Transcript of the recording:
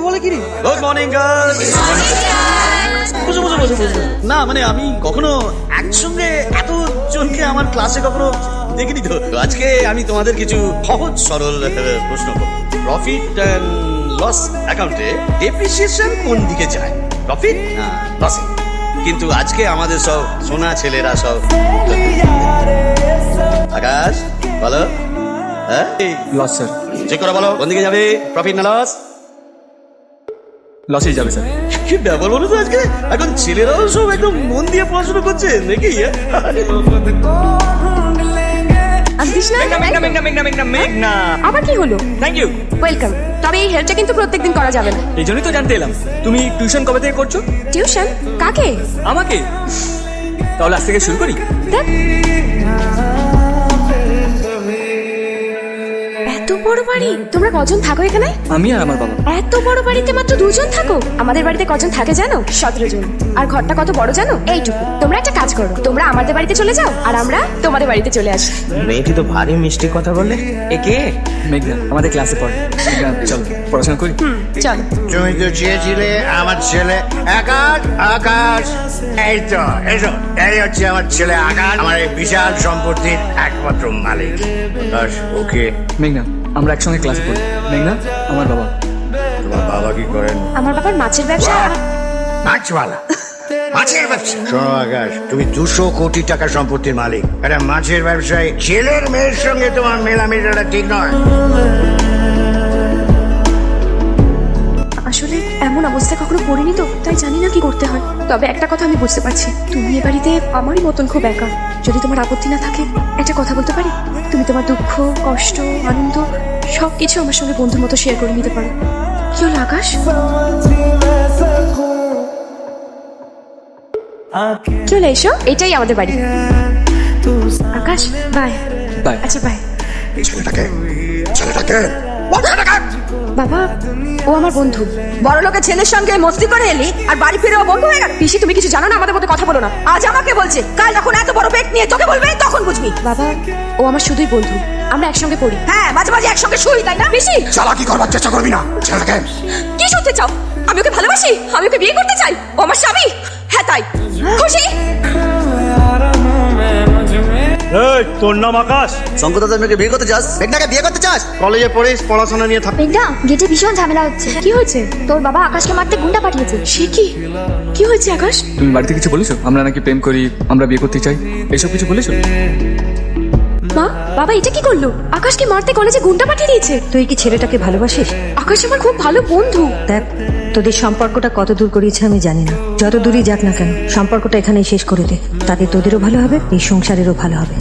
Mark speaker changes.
Speaker 1: বলে কি
Speaker 2: good morning girls. বুঝো বুঝো বুঝো বুঝো না, মানে আমি কখনো একসঙ্গে এত জনকে আমার ক্লাসে কখনো দেখিনি তো। আজকে আমি তোমাদের কিছু সহজ সরল প্রশ্ন করব। প্রফিট অ্যান্ড লস অ্যাকাউন্টে ডেপ্রিসিয়েশন কোন দিকে যায়, প্রফিট না লস? কিন্তু আজকে আমাদের সব সোনা ছেলেরা সব আকাশ বলো, হ্যাঁ
Speaker 1: লস স্যার।
Speaker 2: চেক করে বলো কোন দিকে যাবে, প্রফিট না লস?
Speaker 1: লসেই যাবে স্যার।
Speaker 2: কি ব্যাপার বলো তো, আজকে এখন ছেলেরাও সব একদম মন দিয়ে পড়াশোনা করছে নাকি?
Speaker 3: আবার কি হলো?
Speaker 1: Thank you.
Speaker 3: ওয়েলকাম। তবে এই হেল্পটা কিন্তু প্রত্যেকদিন করা যাবে না।
Speaker 1: এই জন্যই তো জানতে এলাম তুমি টিউশন কবে থেকে করছো।
Speaker 3: টিউশন কাকে?
Speaker 1: আমাকে। তাহলে আজ থেকে শুরু করি।
Speaker 3: দেখ, এত বড় বাড়ি, তোমরা কজন থাকো এখানে?
Speaker 1: আমি আর আমার বাবা।
Speaker 3: এত বড় বাড়িতে মাত্র 2 জন থাকো? আমাদের বাড়িতে কজন থাকে জানো? 17 জন। আর ঘরটা কত বড় জানো? এইটুকু। তোমরা একটা কাজ করো, তোমরা আমাদের বাড়িতে চলে যাও আর আমরা তোমাদের বাড়িতে চলে আসি।
Speaker 4: মেয়েটি তো ভারী মিষ্টি কথা বলে। একে
Speaker 1: মেঘনা আমাদের ক্লাসে পড়ে। মেঘনা চলো পড়াশোনা করি।
Speaker 3: চলো।
Speaker 4: তুমি তো চেয়েছিলে আমার ছেলে আকাশ। আকাশ এই তো এসো, এই হচ্ছে আমার ছেলে আকাশ, আমার এই বিশাল সম্পত্তির একমাত্র মালিক। আকাশ ওকে।
Speaker 1: মেঘনা আমরা একসঙ্গে ক্লাসে পড়ি। মেঘনা আমার বাবা।
Speaker 4: তোমার বাবা কি করেন?
Speaker 3: আমার বাবার মাছের ব্যবসা।
Speaker 4: মাছওয়ালা, মাছের ব্যবসা। শোনো আকাশ, তুমি 200 কোটি টাকা সম্পত্তির মালিক। একটা মাছের ব্যবসায় ছেলের মেয়ের সঙ্গে তোমার মেলামেশাটা ঠিক নয়।
Speaker 3: আসলে এমন অবস্থায় কখনো পড়িনি তো, তাই জানি না কি করতে হয়। তবে একটা কথা আমি বুঝতে পারছি, তুমি এ বাড়িতে আমারই মতন খুব একা। যদি তোমার আপত্তি না থাকে একটা কথা বলতে পারি? তুমি তোমার দুঃখ, কষ্ট, আনন্দ সবকিছু আমার সঙ্গে বন্ধুর মতো শেয়ার করে নিতে পারো। কি হলো আকাশ? কি হলো? এসো, এটাই আমাদের বাড়ি। আকাশ বাই।
Speaker 1: বাই।
Speaker 3: আচ্ছা বাই।
Speaker 4: ছেলেটাকে ছেলেটাকে
Speaker 3: বাবা, ও আমার বন্ধু। বড় লোকের ছেলের সঙ্গে মস্তি করে এলি আর বাড়ি ফিরেও বন্ধু হয়ে গেল। পিসি তুমি কিছু জানো না, আমাদের মধ্যে কথা বলো না। আজ আমাকে বলছে, কাল যখন এত বড় পেট নিয়ে তোকে বলবে তখন বুঝবি। বাবা, ও আমার শুধুই বন্ধু, আমরা একসঙ্গে পড়ি। হ্যাঁ, মাঝে মাঝে একসঙ্গে শুই, তাই না পিসি?
Speaker 4: চালাকি করবার চেষ্টা করবি না। ছেলেটাকে
Speaker 3: কি শুনতে চাও? আমি ওকে ভালোবাসি, আমি ওকে বিয়ে করতে চাই, ও আমার স্বামী। হ্যাঁ তাই। খুশি?
Speaker 5: তোর নাম আকাশ?
Speaker 2: শঙ্কর দাদা মেয়েকে বিয়ে করতে চাস? মেঘনাকে বিয়ে করতে চাস?
Speaker 5: কলেজে পড়িস, পড়াশোনা নিয়ে থাক।
Speaker 6: মেঘনা, গেটে ভীষণ ঝামেলা হচ্ছে।
Speaker 3: কি হয়েছে?
Speaker 6: তোর বাবা আকাশকে মারতে গুন্ডা পাঠিয়েছে।
Speaker 3: সে কি? কি হয়েছে আকাশ?
Speaker 1: তুমি বাড়িতে কিছু বলেছো? আমরা নাকি প্রেম করি, আমরা বিয়ে করতে চাই, এসব কিছু বলেছো?
Speaker 3: মা, বাবা এটা কি করলো? আকাশকে মারতে কলেজে গুন্ডা পাঠিয়ে দিয়েছে।
Speaker 7: তুই কি ছেলেটাকে ভালোবাসিস?
Speaker 3: আকাশ আমার খুব ভালো বন্ধু।
Speaker 7: দেখ, তোদের সম্পর্কটা কত দূর করিয়েছে আমি জানি না। যত দূরই যাক না কেন, সম্পর্কটা এখানেই শেষ করে দে। তাতে তোদেরও ভালো হবে, এই সংসারেরও ভালো হবে।